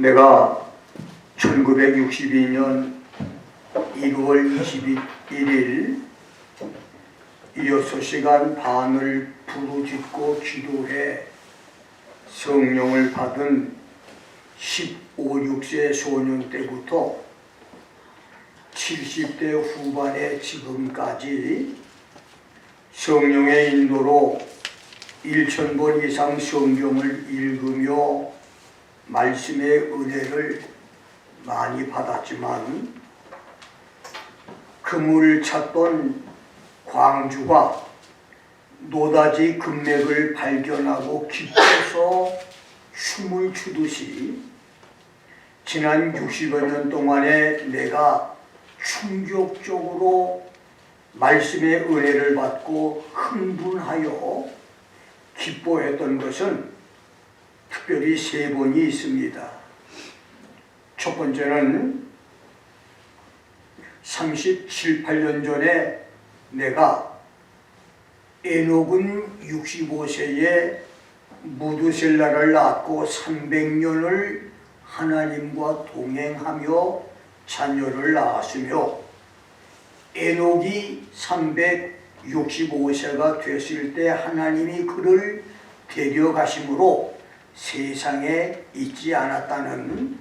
내가 1962년 1월 21일 6시간 반을 부르짖고 기도해 성령을 받은 15, 16세 소년 때부터 70대 후반의 지금까지 성령의 인도로 1000번 이상 성경을 읽으며 말씀의 은혜를 많이 받았지만 그물을 찾던 광주가 노다지 금맥을 발견하고 기뻐서 춤을 추듯이 지난 60여 년 동안에 내가 충격적으로 말씀의 은혜를 받고 흥분하여 기뻐했던 것은 특별히 3번이 있습니다. 첫 번째는 37, 8년 전에 내가 에녹은 65세에 무드셀라를 낳고 300년을 하나님과 동행하며 자녀를 낳았으며 에녹이 365세가 됐을 때 하나님이 그를 데려가심으로 세상에 있지 않았다는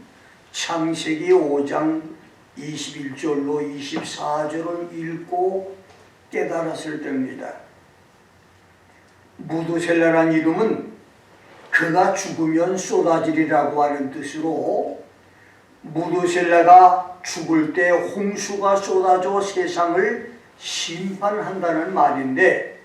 창세기 5장 21절로 24절을 읽고 깨달았을 때입니다. 무드셀라란 이름은 그가 죽으면 쏟아지리라고 하는 뜻으로 무드셀라가 죽을 때 홍수가 쏟아져 세상을 심판한다는 말인데,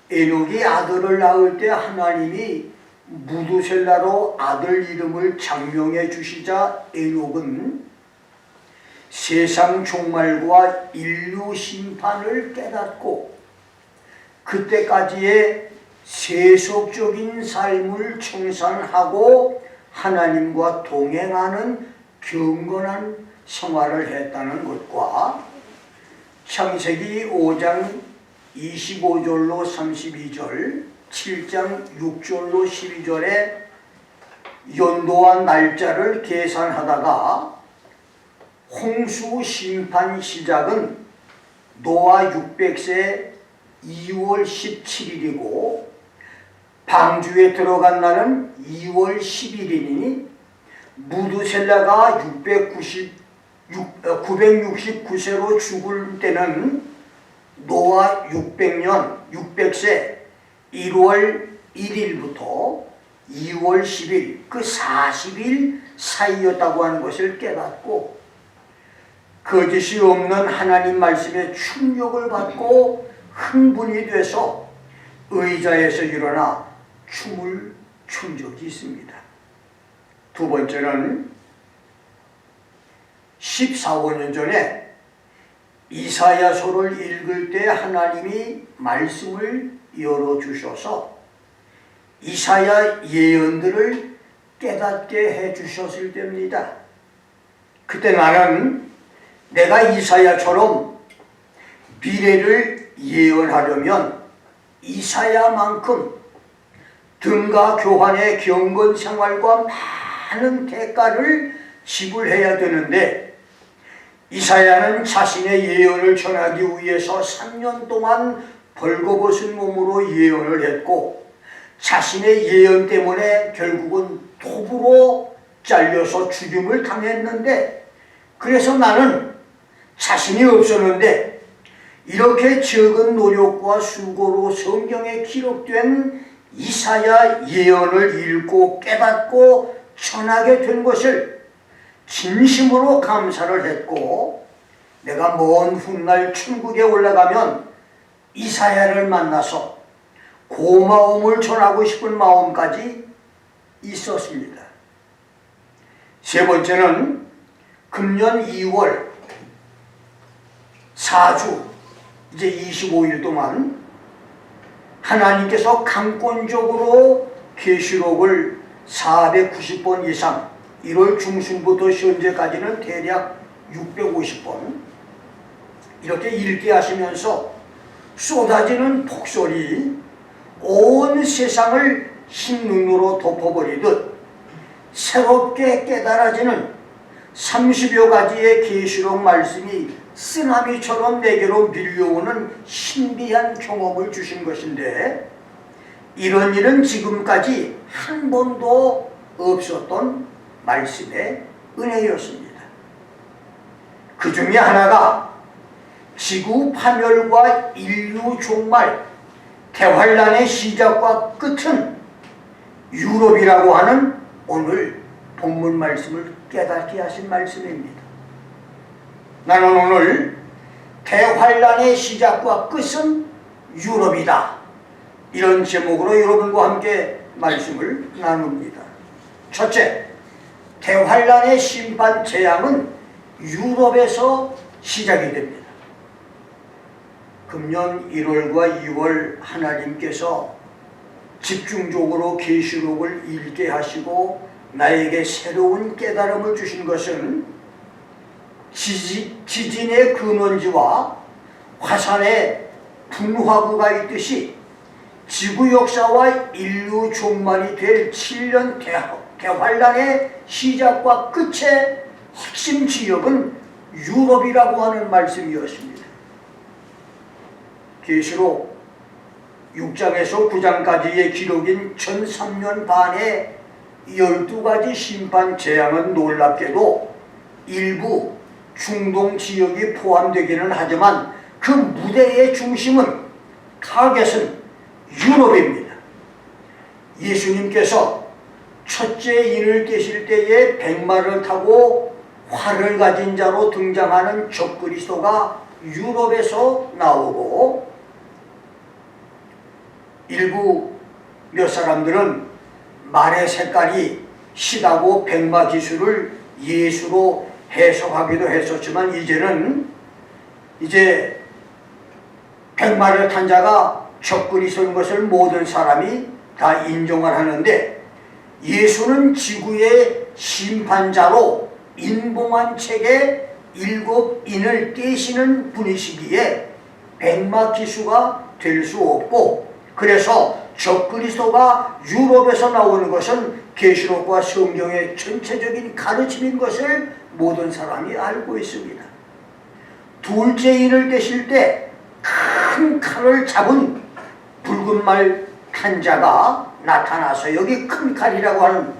에녹이 아들을 낳을 때 하나님이 무드셀라로 아들 이름을 장명해 주시자 에녹은 세상 종말과 인류 심판을 깨닫고 그때까지의 세속적인 삶을 청산하고 하나님과 동행하는 경건한 생활을 했다는 것과 창세기 5장 25절로 32절, 7장 6절로 12절에 연도와 날짜를 계산하다가 홍수 심판 시작은 노아 600세 2월 17일이고 방주에 들어간 날은 2월 11일이니 무드셀라가 969세로 죽을 때는 노아 600세 1월 1일부터 2월 10일 그 40일 사이였다고 하는 것을 깨닫고 거짓이 없는 하나님 말씀에 충격을 받고 흥분이 돼서 의자에서 일어나 춤을 춘 적이 있습니다. 두 번째는 14년 전에 이사야서를 읽을 때 하나님이 말씀을 열어주셔서 이사야 예언들을 깨닫게 해주셨을 때입니다. 그때 나는 내가 이사야처럼 미래를 예언하려면 이사야만큼 등가 교환의 경건 생활과 많은 대가를 지불해야 되는데 이사야는 자신의 예언을 전하기 위해서 3년 동안 벌거벗은 몸으로 예언을 했고 자신의 예언 때문에 결국은 톱으로 잘려서 죽임을 당했는데, 그래서 나는 자신이 없었는데 이렇게 적은 노력과 수고로 성경에 기록된 이사야 예언을 읽고 깨닫고 전하게 된 것을 진심으로 감사를 했고, 내가 먼 훗날 천국에 올라가면 이사야를 만나서 고마움을 전하고 싶은 마음까지 있었습니다. 세 번째는 금년 2월 4주 이제 25일 동안 하나님께서 강권적으로 계시록을 490번 이상 1월 중순부터 현재까지는 대략 650번 이렇게 읽게 하시면서 쏟아지는 폭설이 온 세상을 흰 눈으로 덮어버리듯 새롭게 깨달아지는 30여 가지의 계시록 말씀이 쓰나미처럼 내게로 밀려오는 신비한 경험을 주신 것인데, 이런 일은 지금까지 한 번도 없었던 말씀의 은혜였습니다. 그 중에 하나가 지구 파멸과 인류 종말, 대환란의 시작과 끝은 유럽이라고 하는 오늘 본문 말씀을 깨닫게 하신 말씀입니다. 나는 오늘 대환란의 시작과 끝은 유럽이다, 이런 제목으로 여러분과 함께 말씀을 나눕니다. 첫째, 대환란의 심판 재앙은 유럽에서 시작이 됩니다. 금년 1월과 2월 하나님께서 집중적으로 계시록을 읽게 하시고 나에게 새로운 깨달음을 주신 것은 지진의 근원지와 화산의 분화구가 있듯이 지구 역사와 인류 종말이 될 7년 대환란의 시작과 끝의 핵심 지역은 유럽이라고 하는 말씀이었습니다. 계시록 6장에서 9장까지의 기록인 전 3년 반의 12가지 심판 재앙은 놀랍게도 일부 중동 지역이 포함되기는 하지만 그 무대의 중심은, 타겟은 유럽입니다. 예수님께서 첫째 인을 떼실 때에 백마를 타고 활을 가진 자로 등장하는 적그리스도가 유럽에서 나오고, 일부 몇 사람들은 말의 색깔이 시다고 백마 기술을 예수로 해석하기도 했었지만, 이제 백마를 탄 자가 적그리스도인 것을 모든 사람이 다 인정을 하는데, 예수는 지구의 심판자로 인봉한 책에 7인을 떼시는 분이시기에 백마 기수가 될 수 없고, 그래서 적그리스도가 유럽에서 나오는 것은 계시록과 성경의 전체적인 가르침인 것을 모든 사람이 알고 있습니다. 둘째 인을 떼실 때 큰 칼을 잡은 붉은 말 탄 자가 나타나서, 여기 큰 칼이라고 하는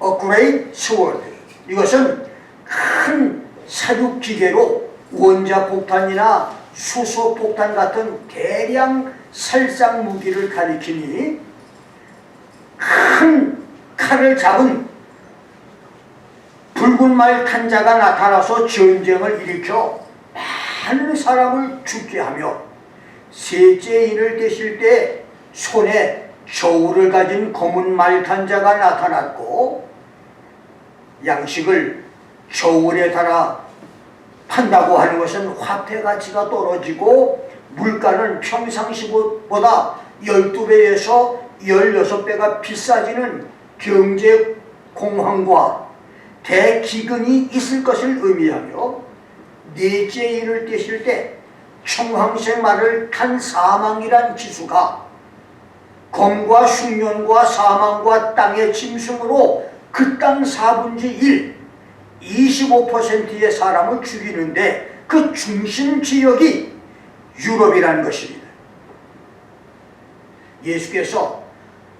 A Great Sword, 이것은 큰 사육기계로 원자폭탄이나 수소폭탄 같은 대량 살상 무기를 가리키니, 큰 칼을 잡은 붉은 말 탄 자가 나타나서 전쟁을 일으켜 많은 사람을 죽게 하며, 셋째 인을 떼실 때 손에 저울을 가진 검은 말 탄 자가 나타났고, 양식을 저울에 달아 판다고 하는 것은 화폐 가치가 떨어지고 물가는 평상시보다 12배에서 16배가 비싸지는 경제 공황과 대기근이 있을 것을 의미하며, 넷째 인을 떼실 때 청황새 말을 탄 사망이란 기수가 검과 흉년과 사망과 땅의 짐승으로 그 땅 4분의 1, 25%의 사람을 죽이는데, 그 중심 지역이 유럽이라는 것입니다. 예수께서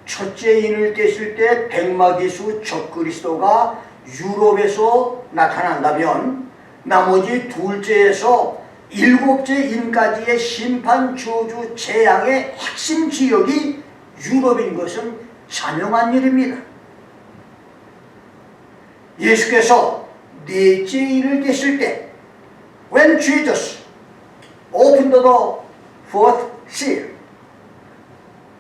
첫째 인을 떼실 때 백마기수 적그리스도가 유럽에서 나타난다면, 나머지 둘째에서 7째 인까지의 심판, 저주, 재앙의 핵심 지역이 유럽인 것은 자명한 일입니다. 예수께서 넷째 인을 떼실 때, When Jesus opened the fourth seal,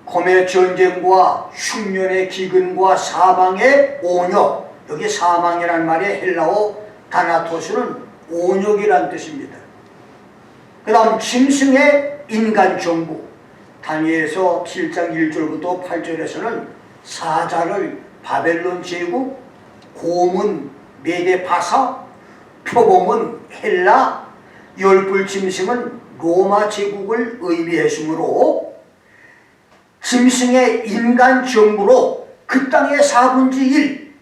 검의 전쟁과 흉년의 기근과 사망의 온역, 여기 사망이라는 말의 헬라어 다나토스는 온역이란 뜻입니다. 그 다음 짐승의 인간 정부, 다니엘서 7장 1절부터 8절에서는 사자를 바벨론 제국, 곰은 메데 파사, 표범은 헬라, 열불 짐승은 로마 제국을 의미했으므로 짐승의 인간 정부로 그 땅의 4분의 1,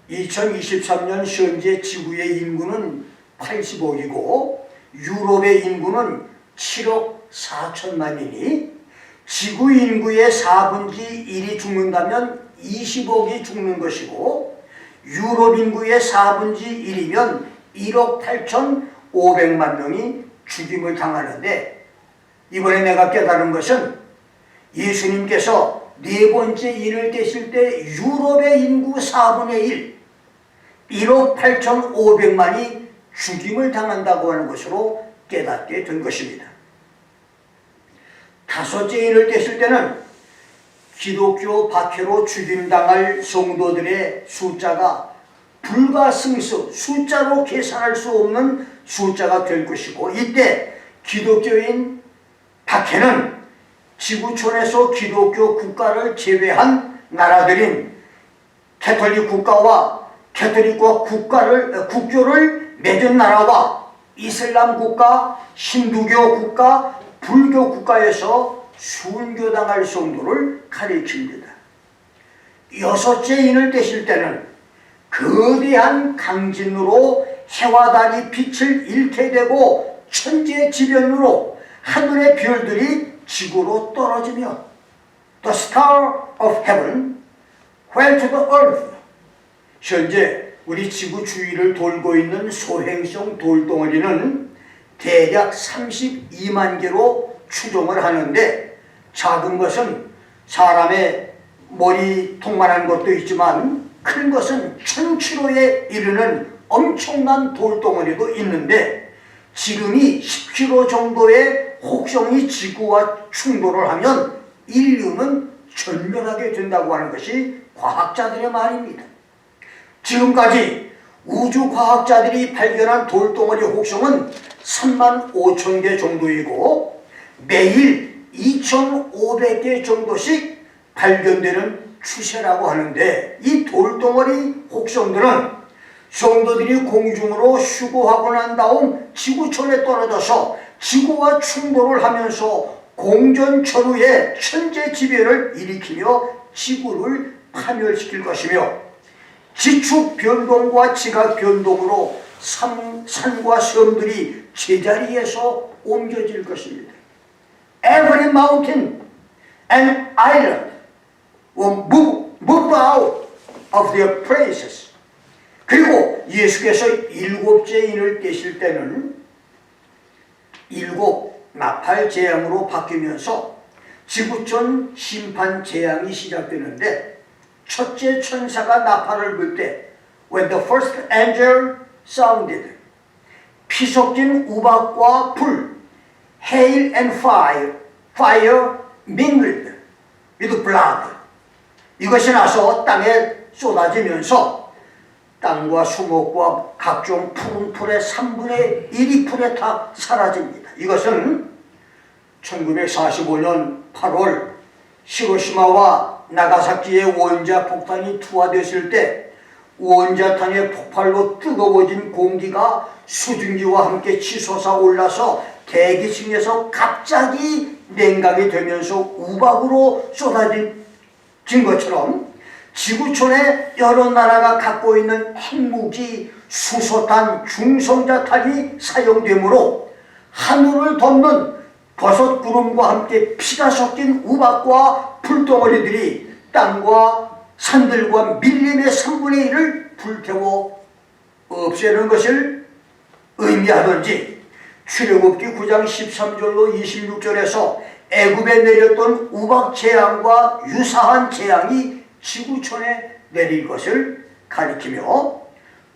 2023년 현재 지구의 인구는 80억이고 유럽의 인구는 7억 4천만이니 지구 인구의 4분의 1이 죽는다면 20억이 죽는 것이고 유럽 인구의 4분의 1이면 1억 8,500만 명이 죽임을 당하는데, 이번에 내가 깨달은 것은 예수님께서 네 번째 인을 떼실 때 유럽의 인구 4분의 1, 1억 8,500만이 죽임을 당한다고 하는 것으로 깨닫게 된 것입니다. 다섯째 인을 떼실 때는 기독교 박해로 죽임당할 성도들의 숫자가 불가승수, 숫자로 계산할 수 없는 숫자가 될 것이고, 이때 기독교인 박해는 지구촌에서 기독교 국가를 제외한 나라들인 캐톨릭 국가와 캐톨릭과 국교를 맺은 나라와 이슬람 국가, 힌두교 국가, 불교 국가에서 순교당할 정도를 가리킵니다. 여섯째 인을 떼실 때는 거대한 강진으로 해와 달이 빛을 잃게 되고 천재지변으로 하늘의 별들이 지구로 떨어지며 The star of heaven fell to the earth. 현재 우리 지구 주위를 돌고 있는 소행성 돌덩어리는 대략 32만 개로 추정을 하는데, 작은 것은 사람의 머리통만한 것도 있지만 큰 것은 1000km에 이르는 엄청난 돌덩어리도 있는데, 지름이 10km 정도의 혹성이 지구와 충돌을 하면 인류는 절멸하게 된다고 하는 것이 과학자들의 말입니다. 지금까지 우주과학자들이 발견한 돌덩어리 혹성은 35,000개 정도이고 매일 2,500개 정도씩 발견되는 추세라고 하는데, 이 돌덩어리 혹성들은 성도들이 공중으로 휴거하고 난 다음 지구촌에 떨어져서 지구와 충돌을 하면서 공전천후의 천재지변을 일으키며 지구를 파멸시킬 것이며, 지축 변동과 지각 변동으로 산과 섬들이 제자리에서 옮겨질 것입니다. Every mountain and island will move out of their places. 그리고 예수께서 일곱째 인을 떼실 때는 일곱 나팔 재앙으로 바뀌면서 지구촌 심판 재앙이 시작되는데, 첫째 천사가 나팔을 불 때 When the first angel sounded, 피 섞인 우박과 불, hail and fire mingled with blood, 이것이 나서 땅에 쏟아지면서 땅과 수목과 각종 푸른 풀의 3분의 1이 풀에 다 사라집니다. 이것은 1945년 8월 히로시마와 나가사키의 원자 폭탄이 투하됐을 때 원자탄의 폭발로 뜨거워진 공기가 수증기와 함께 치솟아 올라서 대기층에서 갑자기 냉각이 되면서 우박으로 쏟아진 것처럼 지구촌에 여러 나라가 갖고 있는 핵무기, 수소탄, 중성자탄이 사용되므로 하늘을 덮는 버섯 구름과 함께 피가 섞인 우박과 불덩어리들이 땅과 산들과 밀림의 3분의 1을 불태워 없애는 것을 의미하든지, 출애굽기 9장 13절로 26절에서 애굽에 내렸던 우박 재앙과 유사한 재앙이 지구촌에 내릴 것을 가리키며,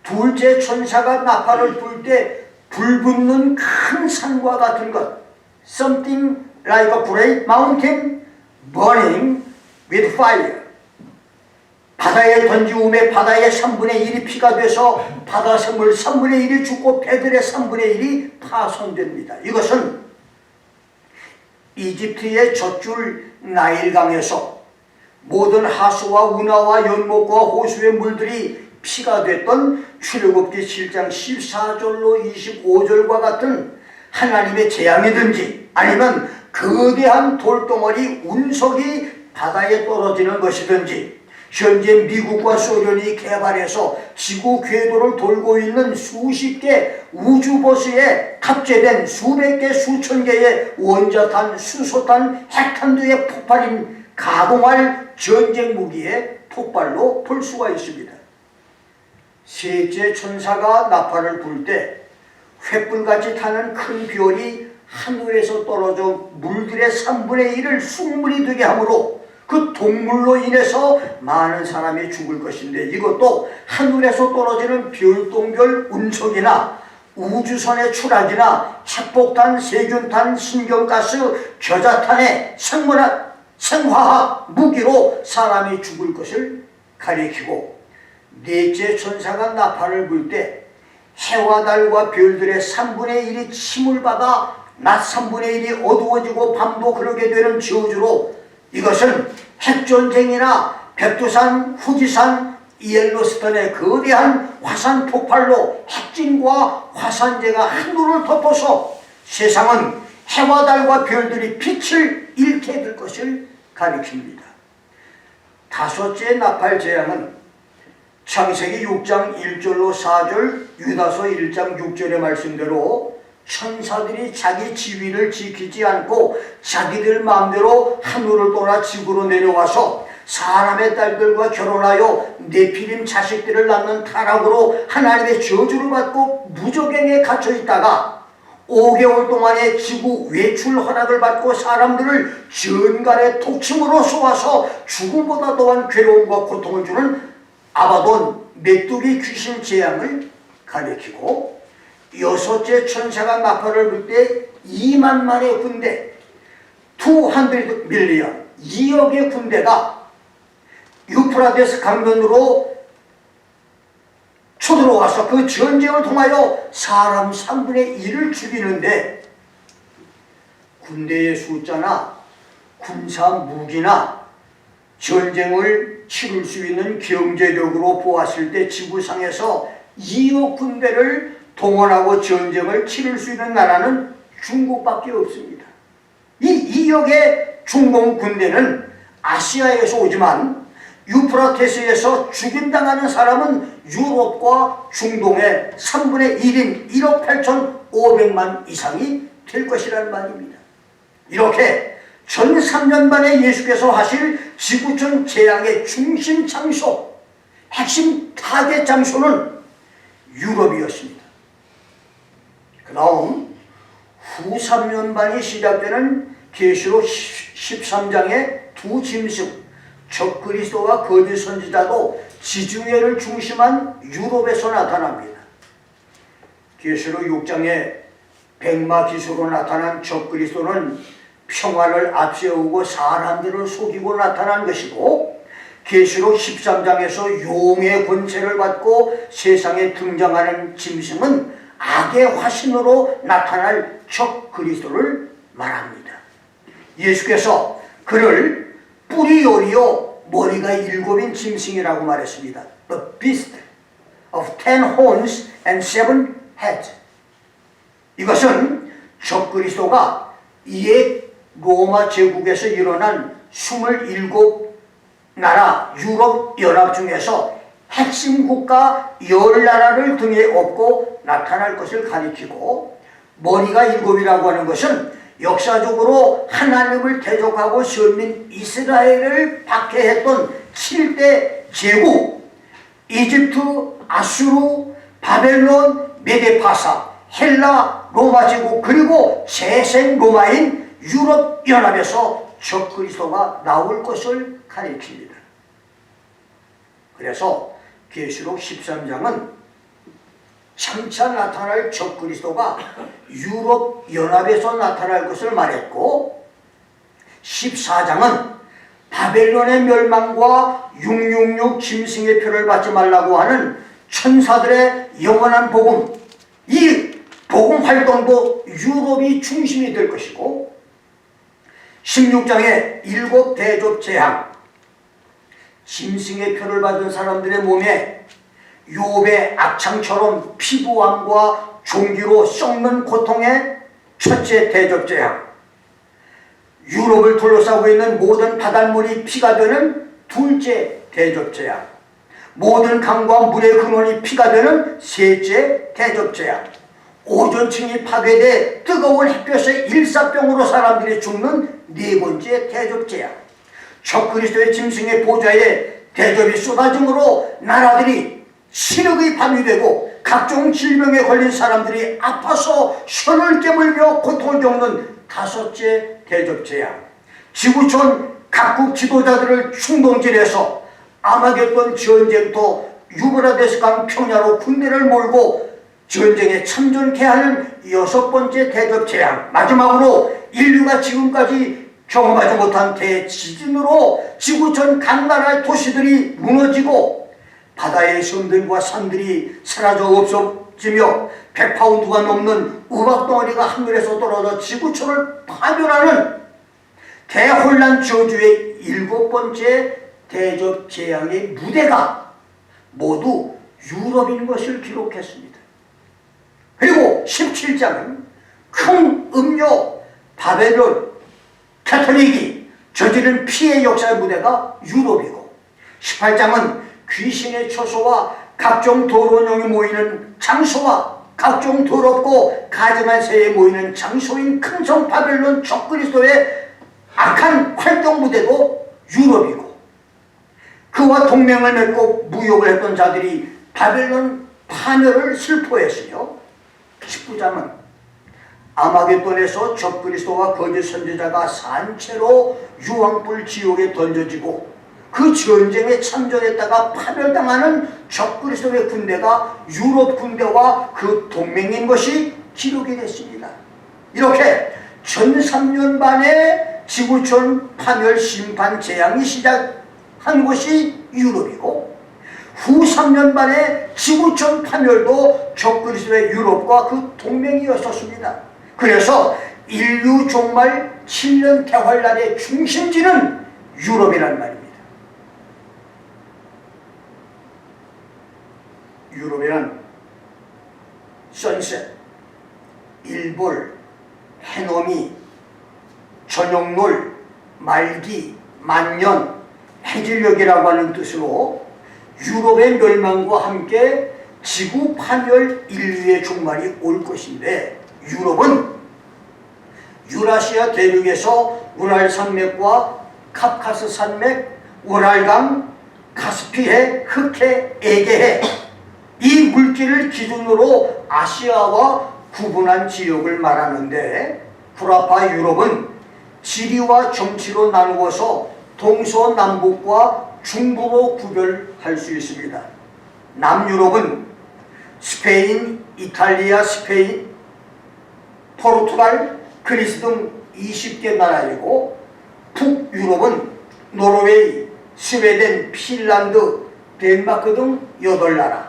둘째 천사가 나팔을 불 때 불붙는 큰 산과 같은 것, something like a great mountain burning with fire, 바다에 던지움에 바다의 3분의 1이 피가 돼서 바다 생물 3분의 1이 죽고 배들의 3분의 1이 파손됩니다. 이것은 이집트의 젖줄 나일강에서 모든 하수와 운하와 연못과 호수의 물들이 피가 됐던 출애굽기 7장 14절로 25절과 같은 하나님의 재앙이든지, 아니면 거대한 돌덩어리 운석이 바다에 떨어지는 것이든지, 현재 미국과 소련이 개발해서 지구 궤도를 돌고 있는 수십 개 우주버스에 탑재된 수백 개 수천 개의 원자탄, 수소탄, 핵탄 등의 폭발인 가공할 전쟁 무기의 폭발로 볼 수가 있습니다. 셋째 천사가 나팔을 불 때 횃불같이 타는 큰 별이 하늘에서 떨어져 물들의 3분의 1을 숭물이 되게 하므로 그 동물로 인해서 많은 사람이 죽을 것인데, 이것도 하늘에서 떨어지는 별똥별 운석이나 우주선의 추락이나 핵폭탄, 세균탄, 신경가스, 겨자탄의 생화학 무기로 사람이 죽을 것을 가리키고, 넷째 천사가 나팔을 불 때 해와 달과 별들의 3분의 1이 침을 받아 낮 3분의 1이 어두워지고 밤도 그러게 되는 저주로, 이것은 핵전쟁이나 백두산, 후지산, 이엘로스톤의 거대한 화산 폭발로 핵진과 화산재가 하늘을 덮어서 세상은 해와 달과 별들이 빛을 잃게 될 것을 가리킵니다. 다섯째 나팔 재앙은 창세기 6장 1절로 4절, 유다서 1장 6절의 말씀대로 천사들이 자기 지위를 지키지 않고 자기들 마음대로 하늘을 떠나 지구로 내려와서 사람의 딸들과 결혼하여 네피림 자식들을 낳는 타락으로 하나님의 저주를 받고 무적행에 갇혀 있다가 5개월 동안의 지구 외출 허락을 받고 사람들을 전갈의 독침으로 쏘아서 죽음보다 더한 괴로움과 고통을 주는 아바돈 메뚜기 귀신 재앙을 가리키고, 여섯째 천사가 나팔을 불 때 2만만의 군대, 200 밀리언, 2억의 군대가 유프라데스 강변으로 쳐들어와서 그 전쟁을 통하여 사람 3분의 1을 죽이는데, 군대의 숫자나 군사 무기나 전쟁을 치를 수 있는 경제력으로 보았을 때 지구상에서 2억 군대를 동원하고 전쟁을 치를 수 있는 나라는 중국밖에 없습니다. 이 2억의 중공 군대는 아시아에서 오지만 유프라테스에서 죽임당하는 사람은 유럽과 중동의 3분의 1인 1억 8,500만 이상이 될 것이라는 말입니다. 이렇게 전 3년반에 예수께서 하실 지구촌 재앙의 중심 장소, 핵심 타겟 장소는 유럽이었습니다. 그 다음 후 3년반이 시작되는 계시록 13장의 두 짐승, 적그리스도와 거짓 선지자도 지중해를 중심한 유럽에서 나타납니다. 계시록 6장에 백마 기수로 나타난 적그리스도는 평화를 앞세우고 사람들을 속이고 나타난 것이고, 계시록 13장에서 용의 권세를 받고 세상에 등장하는 짐승은 악의 화신으로 나타날 적그리스도를 말합니다. 예수께서 그를 뿔이 요리요 머리가 7인 짐승이라고 말했습니다. The beast of 10 horns and 7 heads. 이것은 적그리스도가 옛 로마 제국에서 일어난 27나라 유럽 연합 중에서 핵심 국가 10나라를 등에 업고 나타날 것을 가리키고, 머리가 7이라고 하는 것은 역사적으로 하나님을 대적하고 선민 이스라엘을 박해했던 7대 제국, 이집트, 아수르, 바벨론, 메데파사, 헬라, 로마 제국, 그리고 재생 로마인 유럽 연합에서 적그리스도가 나올 것을 가리킵니다. 그래서 계시록 13장은 장차 나타날 적그리스도가 유럽 연합에서 나타날 것을 말했고, 14장은 바벨론의 멸망과 666 짐승의 표를 받지 말라고 하는 천사들의 영원한 복음, 이 복음 활동도 유럽이 중심이 될 것이고, 16장의 7 대접 재앙, 짐승의 표를 받은 사람들의 몸에 욥의 악창처럼 피부암과 종기로 썩는 고통의 첫째 대접 재앙, 유럽을 둘러싸고 있는 모든 바닷물이 피가 되는 둘째 대접재앙, 모든 강과 물의 근원이 피가 되는 셋째 대접재앙, 오존층이 파괴돼 뜨거운 햇볕에 일사병으로 사람들이 죽는 네 번째 대접재앙, 적그리스도의 짐승의 보좌에 대접이 쏟아짐으로 나라들이 신흙의 밤이 되고 각종 질병에 걸린 사람들이 아파서 혀를 깨물며 고통을 겪는 다섯째 대접재앙, 지구촌 각국 지도자들을 충동질해서 아마겟돈 전쟁터 유브라데스 강 평야로 군대를 몰고 전쟁에 참전케 하는 여섯 번째 대접재앙, 마지막으로 인류가 지금까지 경험하지 못한 대지진으로 지구촌 각 나라의 도시들이 무너지고 바다의 섬들과 산들이 사라져 없어지며 100파운드가 넘는 우박덩어리가 하늘에서 떨어져 지구촌을 파멸하는 대혼란 저주의 일곱 번째 대접재앙의 무대가 모두 유럽인 것을 기록했습니다. 그리고 17장은 큰 음료 바벨론 캐톨릭이 저지른 피해 역사의 무대가 유럽이고, 18장은 귀신의 처소와 각종 더러운 영이 모이는 장소와 각종 더럽고 가증한 새에 모이는 장소인 큰 성 바벨론 적그리스도의 악한 활동 무대도 유럽이고, 그와 동맹을 맺고 무역을 했던 자들이 바벨론 파멸을 슬퍼했으며, 19장은 아마겟돈에서 적그리스도와 거짓 선지자가 산채로 유황불 지옥에 던져지고 그 전쟁에 참전했다가 파멸당하는 적그리스도의 군대가 유럽 군대와 그 동맹인 것이 기록이 됐습니다. 이렇게 전 3년 반의 지구촌 파멸 심판 재앙이 시작한 것이 유럽이고, 후 3년 반의 지구촌 파멸도 적그리스도의 유럽과 그 동맹이었었습니다. 그래서 인류 종말 7년 대환란의 중심지는 유럽이란 말입니다. 유럽에는 선셋, 일볼, 해넘이, 저녁놀, 말기, 만년, 해질녘이라고 하는 뜻으로 유럽의 멸망과 함께 지구 파멸 인류의 종말이 올 것인데, 유럽은 유라시아 대륙에서 우랄 산맥과 카카스 산맥, 우랄강, 카스피해, 흑해, 에게해 이 물질을 기준으로 아시아와 구분한 지역을 말하는데, 구라파 유럽은 지리와 정치로 나누어서 동서남북과 중부로 구별할 수 있습니다. 남유럽은 스페인, 이탈리아, 스페인, 포르투갈, 그리스 등 20개 나라이고, 북유럽은 노르웨이, 스웨덴, 핀란드, 덴마크 등 8나라,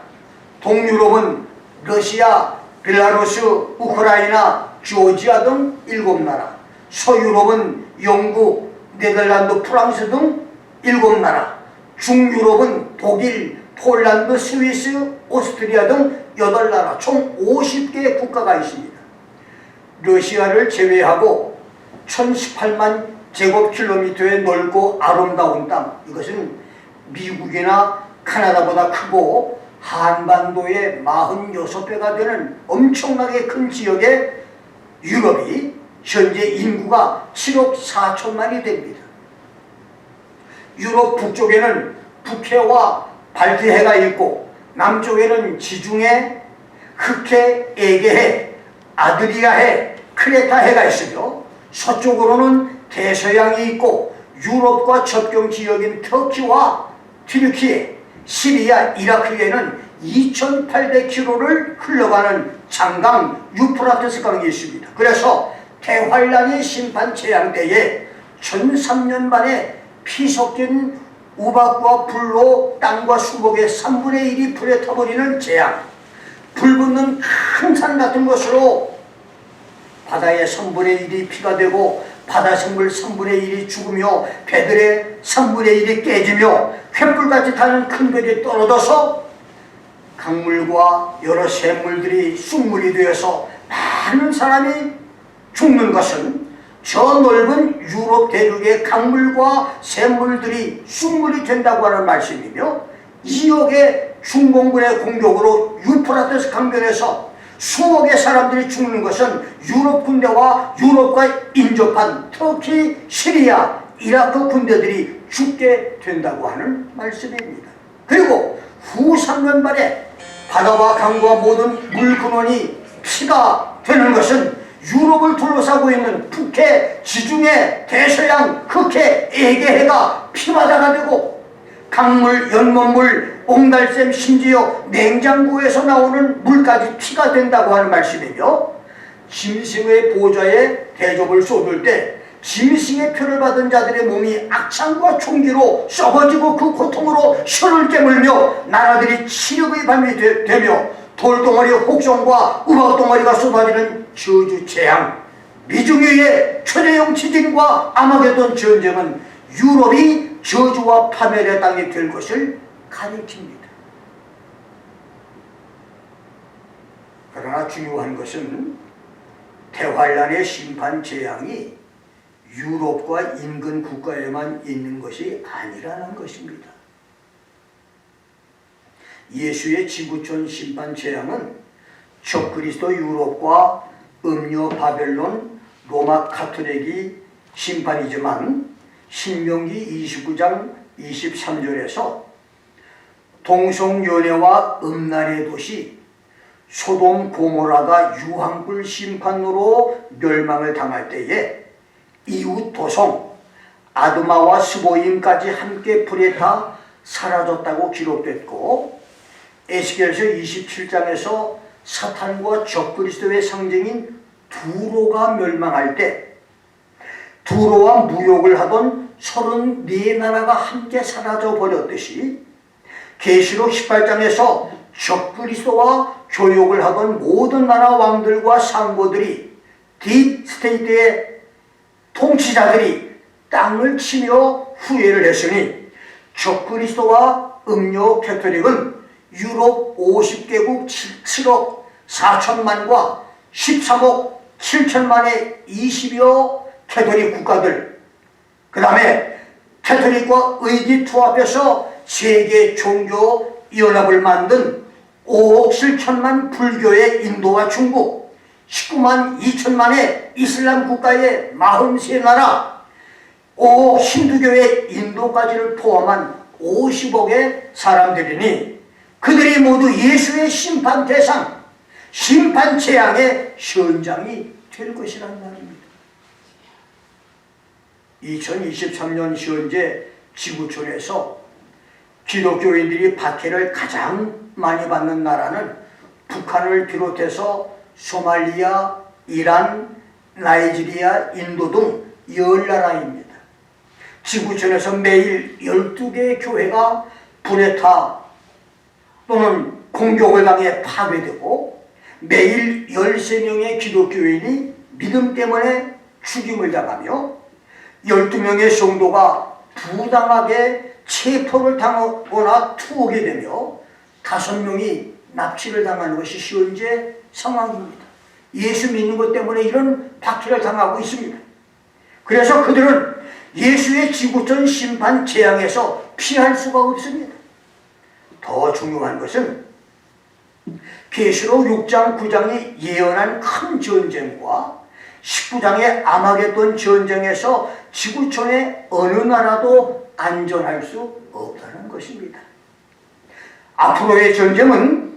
동유럽은 러시아, 벨라루스, 우크라이나, 조지아 등 7나라, 서유럽은 영국, 네덜란드, 프랑스 등 7나라, 중유럽은 독일, 폴란드, 스위스, 오스트리아 등 8나라, 총 50개의 국가가 있습니다. 러시아를 제외하고 1018만 제곱킬로미터의 넓고 아름다운 땅, 이것은 미국이나 카나다보다 크고 한반도의 46배가 되는 엄청나게 큰 지역의 유럽이 현재 인구가 7억 4천만이 됩니다. 유럽 북쪽에는 북해와 발트해가 있고, 남쪽에는 지중해, 흑해, 에게해, 아드리아해, 크레타해가 있으며, 서쪽으로는 대서양이 있고 유럽과 접경 지역인 터키와 튀르키예, 시리아, 이라크에는 2800km를 흘러가는 장강 유프라테스 강이 있습니다. 그래서 대환란의 심판 재앙 때에 1003년 만에 피 섞인 우박과 불로 땅과 수목의 3분의 1이 불에 타버리는 재앙, 불붙는 큰 산 같은 것으로 바다의 3분의 1이 피가 되고 바다 생물 3분의 1이 죽으며 배들의 3분의 1이 깨지며 횃불같이 타는 큰 별이 떨어져서 강물과 여러 샘물들이 쑥물이 되어서 많은 사람이 죽는 것은 저 넓은 유럽 대륙의 강물과 샘물들이 쑥물이 된다고 하는 말씀이며, 2억의 중공군의 공격으로 유프라테스 강변에서 수억의 사람들이 죽는 것은 유럽 군대와 유럽과 인접한 터키, 시리아, 이라크 군대들이 죽게 된다고 하는 말씀입니다. 그리고 후 3년 만에 바다와 강과 모든 물 근원이 피가 되는 것은 유럽을 둘러싸고 있는 북해, 지중해, 대서양, 흑해, 에게해가 피바다가 되고, 강물, 연못물, 옹달샘, 심지어 냉장고에서 나오는 물까지 피가 된다고 하는 말씀이며, 짐승의 보좌에 대접을 쏟을 때 짐승의 표를 받은 자들의 몸이 악창과 총기로 썩어지고 그 고통으로 혀를 깨물며 나라들이 치력의 밤이 되며 돌덩어리 혹성과 우박덩어리가 쏟아지는 저주 재앙, 미중유의 초대형 지진과 아마게돈 전쟁은 유럽이 저주와 파멸의 땅이 될 것을 가리킵니다. 그러나 중요한 것은 대환란의 심판 재앙이 유럽과 인근 국가에만 있는 것이 아니라는 것입니다. 예수의 지구촌 심판 재앙은 적그리스도 유럽과 음료 바벨론, 로마 카톨릭이 심판이지만, 신명기 29장 23절에서 동성연애와 음란의 도시 소돔 고모라가 유황불 심판으로 멸망을 당할 때에 이웃 도성 아드마와 스보임까지 함께 불에 타 사라졌다고 기록됐고, 에스겔서 27장에서 사탄과 적그리스도의 상징인 두로가 멸망할 때 두로와 무역을 하던 34나라가 함께 사라져 버렸듯이, 계시록 18장에서 적그리스도와 교역을 하던 모든 나라 왕들과 상고들이, 딥스테이트의 통치자들이 땅을 치며 후회를 했으니, 적그리스도와 음료 캐토릭은 유럽 50개국 7억 4천만과 13억 7천만의 20여 캐토릭 국가들, 그 다음에 캐토릭과 의기투합해서 세계 종교 연합을 만든 5억 7천만 불교의 인도와 중국, 19만 2천만의 이슬람 국가의 43나라, 5억 힌두교의 인도까지를 포함한 50억의 사람들이니, 그들이 모두 예수의 심판 대상, 심판 재앙의 현장이 될 것이란 말입니다. 2023년 현재 지구촌에서 기독교인들이 박해를 가장 많이 받는 나라는 북한을 비롯해서 소말리아, 이란, 나이지리아, 인도 등 10나라입니다. 지구촌에서 매일 12개의 교회가 불에 타 또는 공격을 당해 파괴되고, 매일 13명의 기독교인이 믿음 때문에 죽임을 당하며 12명의 성도가 부당하게 체포를 당하거나 투옥이 되며 5명이 납치를 당하는 것이 현재 상황입니다. 예수 믿는 것 때문에 이런 박해를 당하고 있습니다. 그래서 그들은 예수의 지구촌 심판 재앙에서 피할 수가 없습니다. 더 중요한 것은 계시록 6장 9장이 예언한 큰 전쟁과 19장의 아마겟돈 전쟁에서 지구촌의 어느 나라도 안전할 수 없다는 것입니다. 앞으로의 전쟁은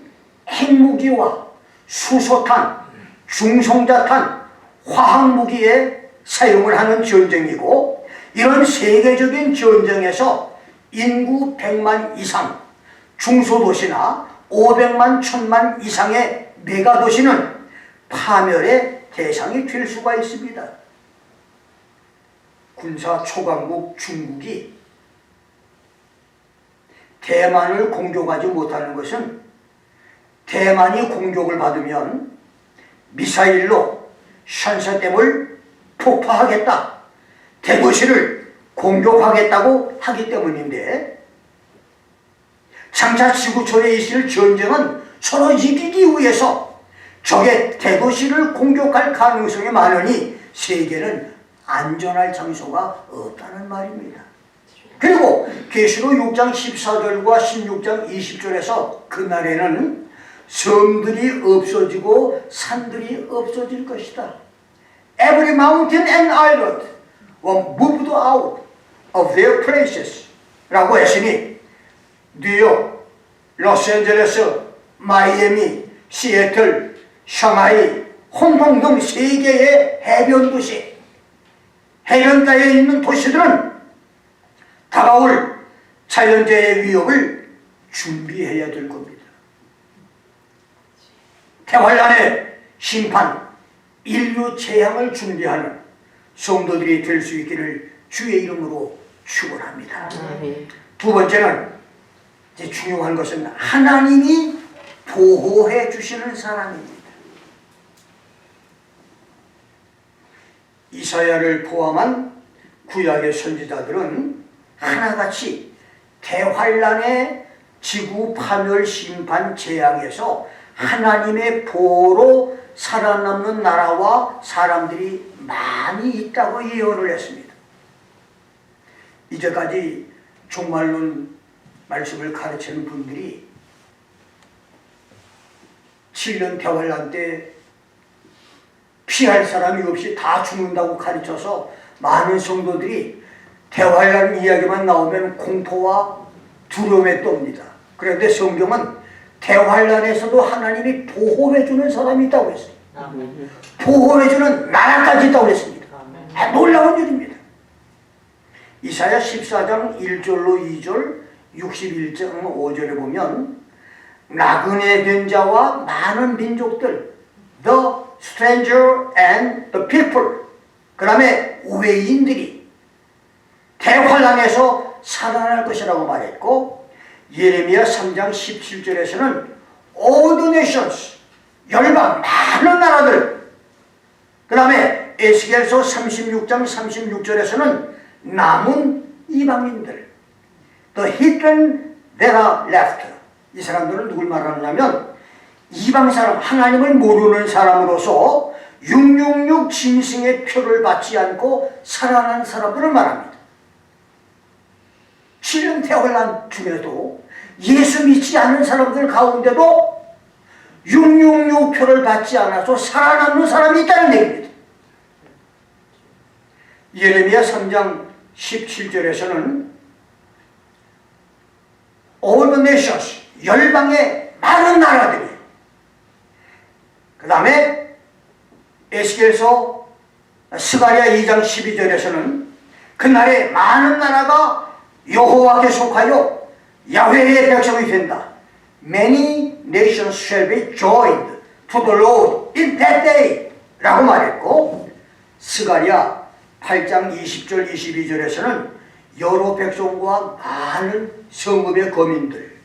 핵무기와 수소탄, 중성자탄, 화학무기에 사용을 하는 전쟁이고, 이런 세계적인 전쟁에서 인구 100만 이상, 중소도시나 500만, 1000만 이상의 메가도시는 파멸의 대상이 될 수가 있습니다. 군사 초강국 중국이 대만을 공격하지 못하는 것은, 대만이 공격을 받으면 미사일로 샨샤댐을 폭파하겠다, 대도시를 공격하겠다고 하기 때문인데, 장차 지구촌에 있을 전쟁은 서로 이기기 위해서 적의 대도시를 공격할 가능성이 많으니 세계는 안전할 장소가 없다는 말입니다. 그리고 계시록 6장 14절과 16장 20절에서 그날에는 섬들이 없어지고 산들이 없어질 것이다. Every mountain and island were moved out of their places 라고 했으니 뉴욕, 로스앤젤레스, 마이애미, 시애틀, 샹하이, 홍콩 등 3개의 해변 도시, 해변가에 있는 도시들은 다가올 자연재해 위협을 준비해야 될 겁니다. 대환란의 심판, 인류 재앙을 준비하는 성도들이 될 수 있기를 주의 이름으로 축원합니다. 두 번째는 이제 중요한 것은 하나님이 보호해 주시는 사람입니다. 이사야를 포함한 구약의 선지자들은 하나같이 대환란의 지구 파멸 심판 재앙에서 하나님의 보호로 살아남는 나라와 사람들이 많이 있다고 예언을 했습니다. 이제까지 종말론 말씀을 가르치는 분들이 7년 대환란 때 피할 사람이 없이 다 죽는다고 가르쳐서 많은 성도들이 대환란 이야기만 나오면 공포와 두려움에 떱니다. 그런데 성경은 대환란에서도 하나님이 보호해주는 사람이 있다고 했어요. 보호해주는 나라까지 있다고 했습니다. 놀라운 일입니다. 이사야 14장 1절로 2절, 61장 5절에 보면 나그네 된 자와 많은 민족들, the stranger and the people, 그 다음에 외인들이 대환란에서 살아날 것이라고 말했고, 예레미야 3장 17절에서는 all the nations, 열방 많은 나라들, 그 다음에 에스겔서 36장 36절에서는 남은 이방인들, the hidden that are left. 이 사람들은 누굴 말하느냐면 이방 사람, 하나님을 모르는 사람으로서 666 짐승의 표를 받지 않고 살아난 사람들을 말합니다. 7년 대환란 중에도 예수 믿지 않는 사람들 가운데도 666 표를 받지 않아서 살아남는 사람이 있다는 얘기입니다. 예레미야 3장 17절에서는 all the nations, 열방의 많은 나라들이, 그 다음에 에스겔서 스가랴 2장 12절에서는 그날에 많은 나라가 여호와께 속하여 야훼의 백성이 된다. Many nations shall be joined to the Lord in that day 라고 말했고, 스가랴 8장 20절 22절에서는 여러 백성과 많은 성읍의 거민들,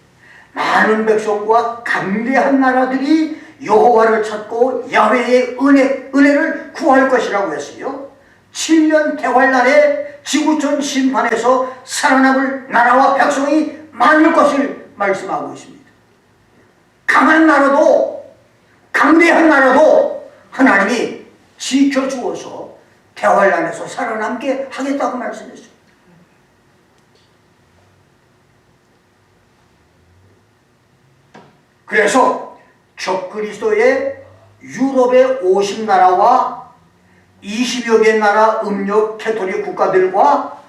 많은 백성과 강대한 나라들이 여호와를 찾고 야훼의 은혜를 구할 것이라고 했으며 7년 대환란의 지구촌 심판에서 살아남을 나라와 백성이 많을 것을 말씀하고 있습니다. 강한 나라도 강대한 나라도 하나님이 지켜주어서 대환란에서 살아남게 하겠다고 말씀했습니다. 그래서 적그리스도의 유럽의 50나라와 20여 개 나라 음력 캐토릭 국가들과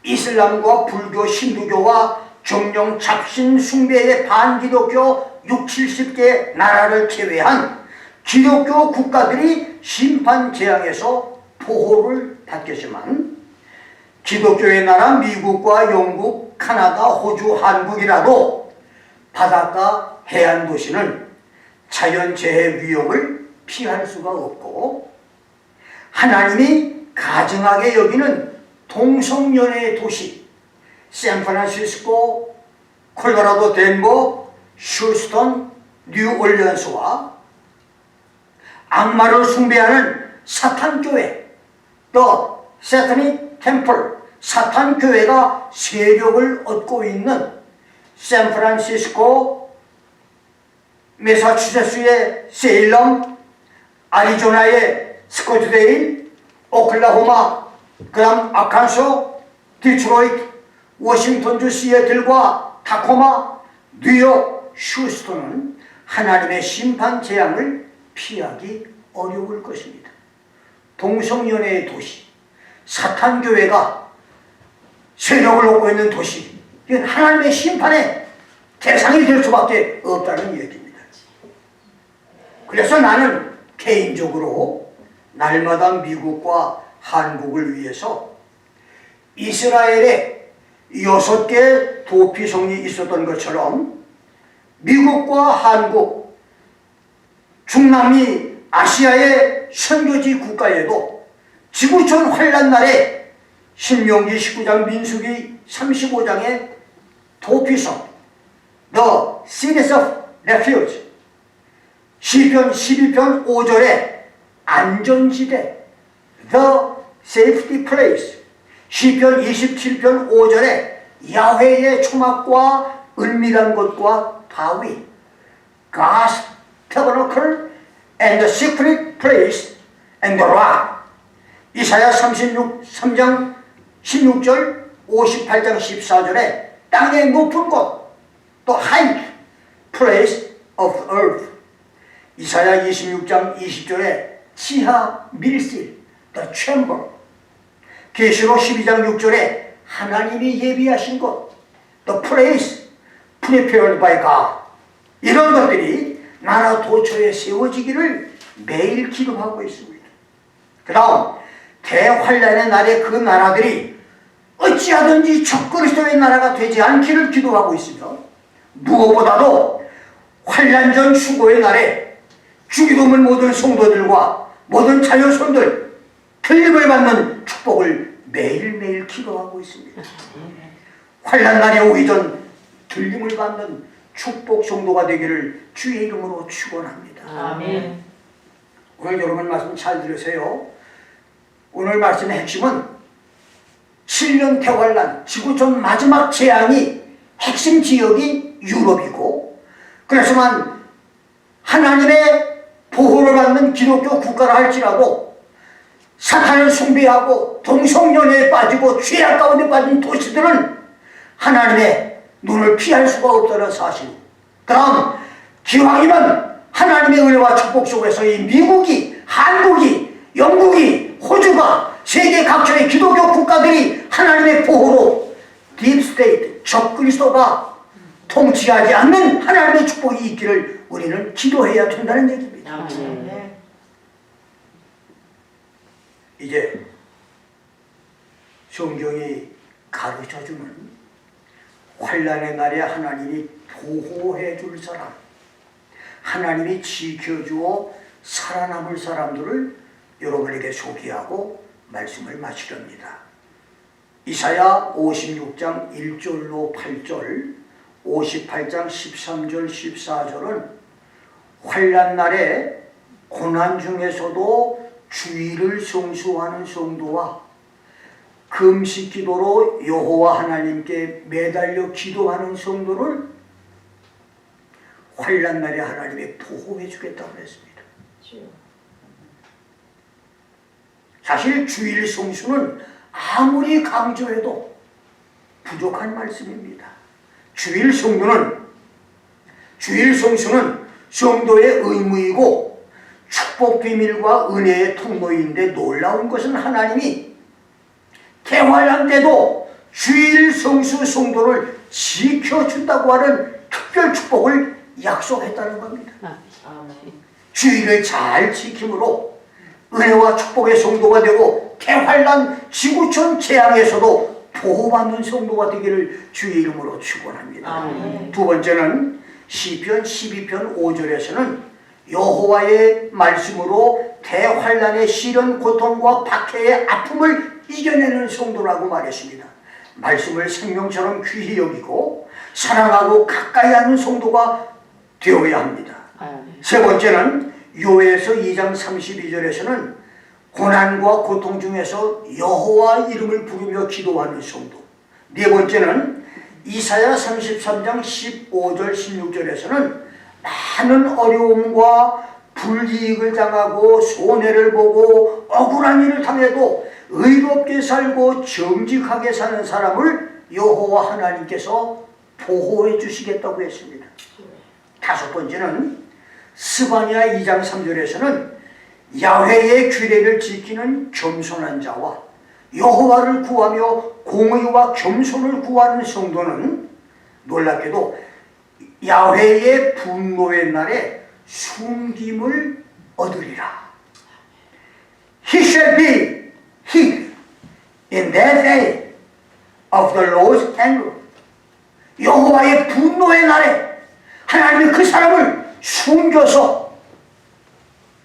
이슬람과 불교, 힌두교와 정령 잡신 숭배의 반기독교 60-70개 나라를 제외한 기독교 국가들이 심판 재앙에서 보호를 받겠지만 기독교의 나라 미국과 영국, 카나다, 호주, 한국이라도 바닷가 해안 도시는 자연재해 위험을 피할 수가 없고 하나님이 가증하게 여기는 동성연애의 도시 샌프란시스코, 콜로라도 덴버, 휴스턴, 뉴올리언스와 악마를 숭배하는 사탄교회 The Satanic Temple, 사탄교회가 세력을 얻고 있는 샌프란시스코, 매사추세츠의 세일럼, 아리조나의 스코트데일, 오클라호마, 그 다음 아칸소, 디트로이트, 워싱턴주, 시애틀과 타코마, 뉴욕, 휴스턴은 하나님의 심판 재앙을 피하기 어려울 것입니다. 동성연애의 도시, 사탄교회가 세력을 놓고 있는 도시, 이건 하나님의 심판의 대상이 될 수밖에 없다는 얘기입니다. 그래서 나는 개인적으로 날마다 미국과 한국을 위해서 이스라엘에 6개 도피성이 있었던 것처럼 미국과 한국, 중남미 아시아의 선교지 국가에도 지구촌 환란 날에 신명기 19장, 민수기 35장의 도피성, The Cities of Refuge, 시편 12편 5절에 안전지대, The Safety Place, 시편 27편 5절에 야훼의 초막과 은밀한 곳과 바위, God's Tabernacle and the Secret Place and the Rock, 이사야 3장 16절, 58장 14절에 땅의 높은 곳, 또 High Place of Earth, 이사야 26장 20절에 지하 밀실, The Chamber, 계시록 12장 6절에 하나님이 예비하신 곳, The Place Prepared by God, 이런 것들이 나라 도처에 세워지기를 매일 기도하고 있습니다. 그 다음 대환란의 날에 그 나라들이 어찌하든지 적그리스도의 나라가 되지 않기를 기도하고 있으며, 무엇보다도 환란 전 수고의 날에 주기도문 모든 성도들과 모든 자녀손들 틀림을 받는 축복을 매일매일 기도하고 있습니다. 환란 날이 오기 전 틀림을 받는 축복 성도가 되기를 주의 이름으로 축원합니다. 아멘. 오늘 여러분 말씀 잘 들으세요. 오늘 말씀의 핵심은 7년 대환란, 지구촌 마지막 재앙이 핵심 지역이 유럽이고, 그래서만 하나님의 보호를 받는 기독교 국가라 할지라도 사탄을 숭배하고 동성연애에 빠지고 죄악 가운데 빠진 도시들은 하나님의 눈을 피할 수가 없다는 사실. 그럼 기왕이면 하나님의 은혜와 축복 속에서 이 미국이, 한국이, 영국이, 호주가, 세계 각처의 기독교 국가들이 하나님의 보호로 딥스테이트, 적그리스도가 통치하지 않는 하나님의 축복이 있기를 우리는 기도해야 된다는 얘기입니다. 아멘. 이제 성경이 가르쳐주는 환란의 날에 하나님이 보호해 줄 사람, 하나님이 지켜주어 살아남을 사람들을 여러분에게 소개하고 말씀을 마치렵니다. 이사야 56장 1절로 8절, 58장 13절 14절은 환란 날에 고난 중에서도 주의를 성수하는 성도와 금식 기도로 여호와 하나님께 매달려 기도하는 성도를 환란 날에 하나님이 보호해 주겠다고 했습니다. 사실 주일 성수는 아무리 강조해도 부족한 말씀입니다. 주일 성수는 성도의 의무이고 축복 비밀과 은혜의 통로인데, 놀라운 것은 하나님이 대환란 때도 주일 성수 성도를 지켜준다고 하는 특별 축복을 약속했다는 겁니다. 주일을 잘 지킴으로 은혜와 축복의 성도가 되고 대환란 지구촌 재앙에서도 보호받는 성도가 되기를 주의 이름으로 축원합니다. 두 번째는 시편 12편 5절에서는 여호와의 말씀으로 대환란의 시련, 고통과 박해의 아픔을 이겨내는 성도라고 말했습니다. 말씀을 생명처럼 귀히 여기고 사랑하고 가까이 하는 성도가 되어야 합니다. 세 번째는 요엘서 2장 32절에서는 고난과 고통 중에서 여호와 이름을 부르며 기도하는 성도. 네 번째는 이사야 33장 15절 16절에서는 많은 어려움과 불이익을 당하고 손해를 보고 억울한 일을 당해도 의롭게 살고 정직하게 사는 사람을 여호와 하나님께서 보호해 주시겠다고 했습니다. 다섯 번째는 스바냐 2장 3절에서는 야훼의 규례를 지키는 겸손한 자와 여호와를 구하며 공의와 겸손을 구하는 성도는 놀랍게도 야훼의 분노의 날에 숨김을 얻으리라. He shall be hid in that day of the Lord's anger. 여호와의 분노의 날에 하나님이 그 사람을 숨겨서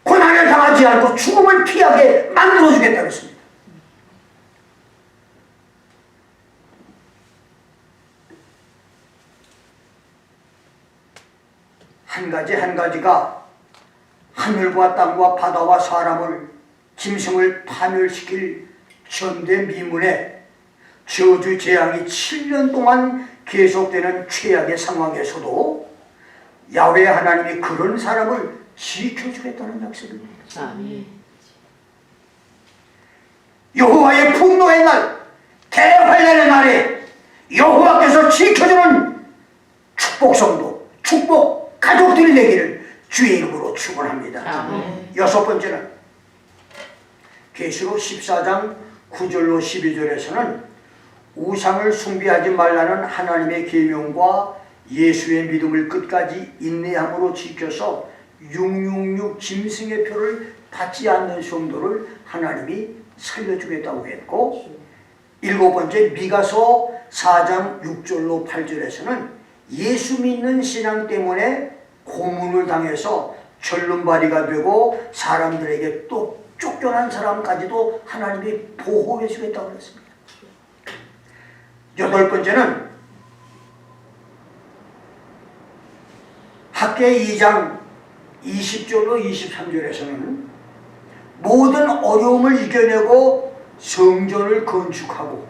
고난을 당하지 않고 죽음을 피하게 만들어주겠다고 했습니다. 한 가지 한 가지가 하늘과 땅과 바다와 사람을 짐승을 파멸시킬 전대미문에 저주 재앙이 7년 동안 계속되는 최악의 상황에서도 야훼 하나님이 그런 사람을 지켜주겠다는 약속입니다. 아멘. 여호와의 분노의 날, 대환란의 날에 여호와께서 지켜주는 축복성도, 축복 가족들이 되기를 주의 이름으로 축원합니다. 아멘. 여섯 번째는 계시록 14장 9절로 12절에서는 우상을 숭배하지 말라는 하나님의 계명과 예수의 믿음을 끝까지 인내함으로 지켜서 666 짐승의 표를 받지 않는 성도를 하나님이 살려주겠다고 했고, 일곱 번째 미가서 4장 6절로 8절에서는 예수 믿는 신앙 때문에 고문을 당해서 절름발이가 되고 사람들에게 또 쫓겨난 사람까지도 하나님이 보호해 주겠다고 했습니다. 여덟 번째는 학개 2장 20절로 23절에서는 모든 어려움을 이겨내고 성전을 건축하고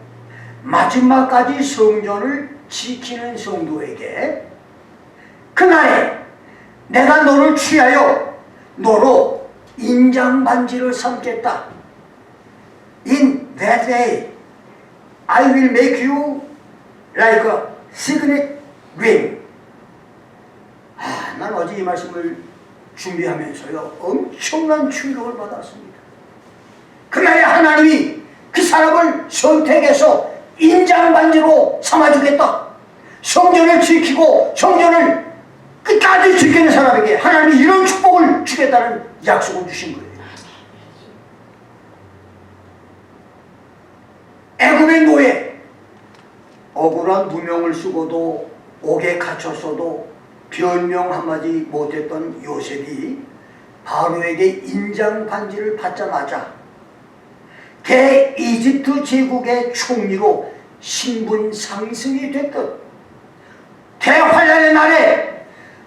마지막까지 성전을 지키는 성도에게 그날에 내가 너를 취하여 너로 인장반지를 삼겠다. In that day I will make you like a signet ring. 난 어제 이 말씀을 준비하면서요 엄청난 충격을 받았습니다. 그날에 하나님이 그 사람을 선택해서 인장반지로 삼아주겠다. 성전을 지키고 성전을 끝까지 지키는 사람에게 하나님이 이런 축복을 주겠다는 약속을 주신 거예요. 애굽의 노예, 억울한 누명을 쓰고도 옥에 갇혔어도 변명 한마디 못했던 요셉이 바로에게 인장반지를 받자마자 대이집트 제국의 총리로 신분 상승이 됐던 대환란의 날에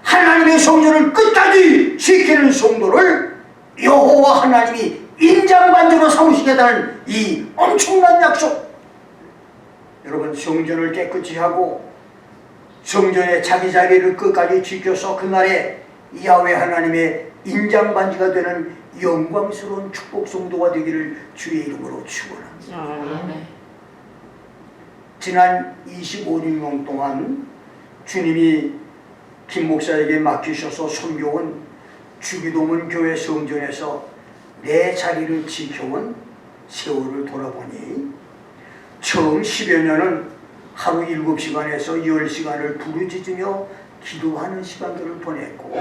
하나님의 성전을 끝까지 지키는 성도를 여호와 하나님이 인장반지로 삼으시겠다는 이 엄청난 약속. 여러분, 성전을 깨끗이 하고 성전에 자기 자리를 끝까지 지켜서 그날에 야훼 하나님의 인장반지가 되는 영광스러운 축복 성도가 되기를 주의 이름으로 축원합니다. 지난 25년 동안 주님이 김 목사에게 맡기셔서 섬겨온 주기도문 교회 성전에서 내 자리를 지켜온 세월을 돌아보니 처음 10여 년은 하루 7시간에서 10시간을 부르짖으며 기도하는 시간들을 보냈고,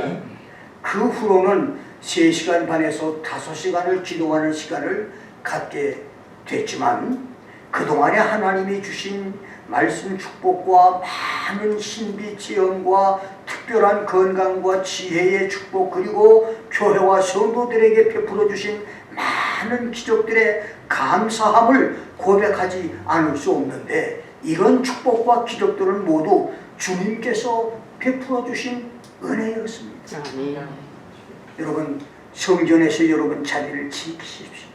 그 후로는 3시간 반에서 5시간을 기도하는 시간을 갖게 됐지만, 그동안에 하나님이 주신 말씀 축복과 많은 신비 체험과 특별한 건강과 지혜의 축복, 그리고 교회와 성도들에게 베풀어 주신 많은 기적들의 감사함을 고백하지 않을 수 없는데, 이런 축복과 기적들은 모두 주님께서 베풀어 주신 은혜였습니다. 여러분, 성전에서 여러분 자리를 지키십시오.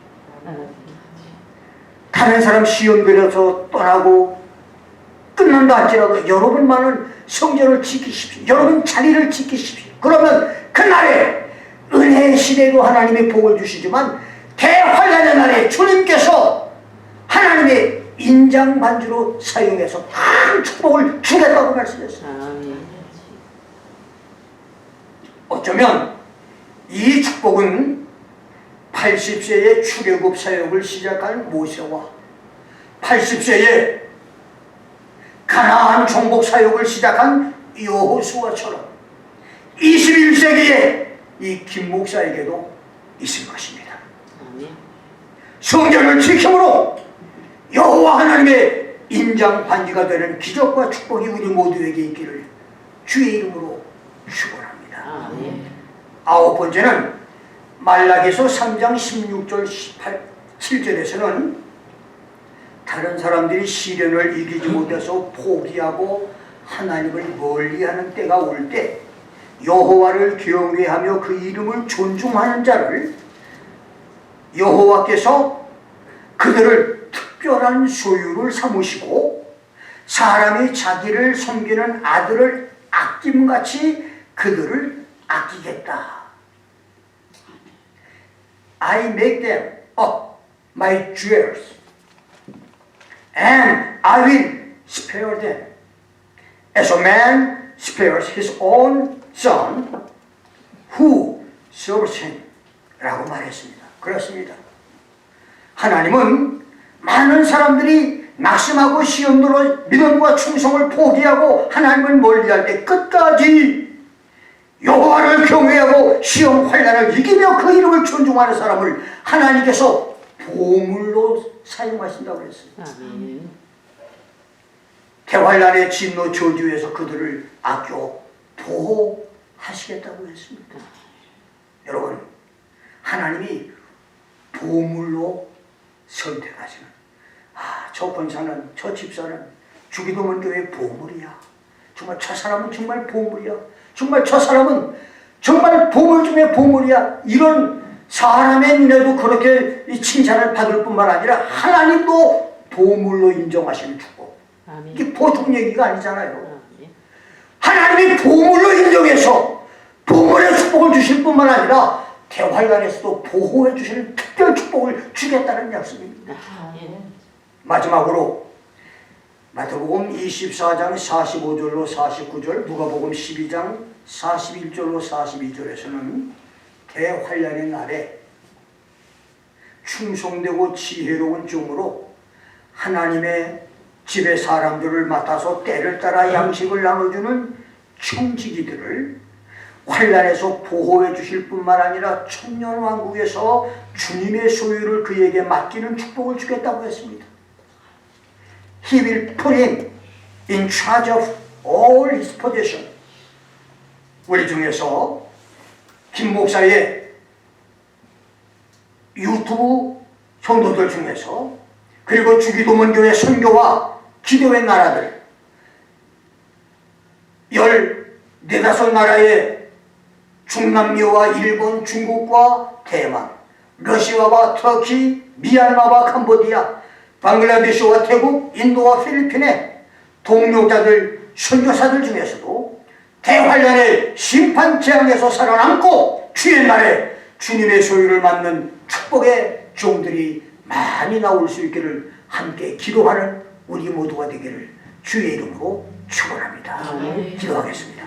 다른 사람 시험 들여서 떠나고 끝난다 할지라도 여러분만은 성전을 지키십시오. 여러분 자리를 지키십시오. 그러면 그날에 은혜의 시대로 하나님이 복을 주시지만 대환란의 날에 주님께서 하나님의 인장 반주로 사용해서 큰 축복을 주겠다고 말씀했어요. 어쩌면 이 축복은 80세에 출애굽 사역을 시작한 모세와 80세에 가나안 정복 사역을 시작한 여호수아처럼 21세기에 이 김 목사에게도 있을 것입니다. 성전을 지킴으로 여호와 하나님의 인장 반지가 되는 기적과 축복이 우리 모두에게 있기를 주의 이름으로 축원합니다. 아홉 번째는 말라기서 3장 16절 17절에서는 다른 사람들이 시련을 이기지 못해서 포기하고 하나님을 멀리하는 때가 올 때 여호와를 경외하며 그 이름을 존중하는 자를 여호와께서 그들을 특별한 소유를 삼으시고 사람이 자기를 섬기는 아들을 아낌같이 그들을 아끼겠다. I make them my jewels and I will spare them as a man spares his own son who serves him 라고 말했습니다. 그렇습니다. 하나님은 많은 사람들이 낙심하고 시험으로 믿음과 충성을 포기하고 하나님을 멀리할 때 끝까지 여호와를 경외하고 시험 환난을 이기며 그 이름을 존중하는 사람을 하나님께서 보물로 사용하신다고 그랬습니다. 대환란의 진노 저주에서 그들을 아껴 보호하시겠다고 했습니다. 여러분, 하나님이 보물로 선택하시는 저 권사는, 저 집사는 주기도문 교회 보물이야. 정말 저 사람은 정말 보물이야. 정말 저 사람은 정말 보물 중에 보물이야. 이런 사람의 눈에도 그렇게 칭찬을 받을 뿐만 아니라 하나님도 보물로 인정하시는 축복. 이게 보통 얘기가 아니잖아요. 하나님이 보물로 인정해서 보물의 축복을 주실 뿐만 아니라 대환란에서도 보호해 주시는 특별 축복을 주겠다는 약속입니다. 마지막으로 마태복음 24장 45절로 49절, 누가복음 12장 41절로 42절에서는 대환란의 날에 충성되고 지혜로운 종으로 하나님의 집의 사람들을 맡아서 때를 따라 양식을 나눠주는 청지기들을 환란에서 보호해 주실 뿐만 아니라 천년왕국에서 주님의 소유를 그에게 맡기는 축복을 주겠다고 했습니다. He will put him in charge of all his possession. 우리 중에서 김 목사의 유튜브 성도들 중에서 그리고 주기도문교회 선교와 기도의 나라들 14-15나라의 중남미와 일본, 중국과 대만, 러시아와 터키, 미얀마와 캄보디아, 방글라데시와 태국, 인도와 필리핀의 동료자들, 선교사들 중에서도 대환란의 심판 재앙에서 살아남고 주의 날에 주님의 소유를 맡는 축복의 종들이 많이 나올 수 있기를 함께 기도하는 우리 모두가 되기를 주의 이름으로 축원합니다. 기도하겠습니다.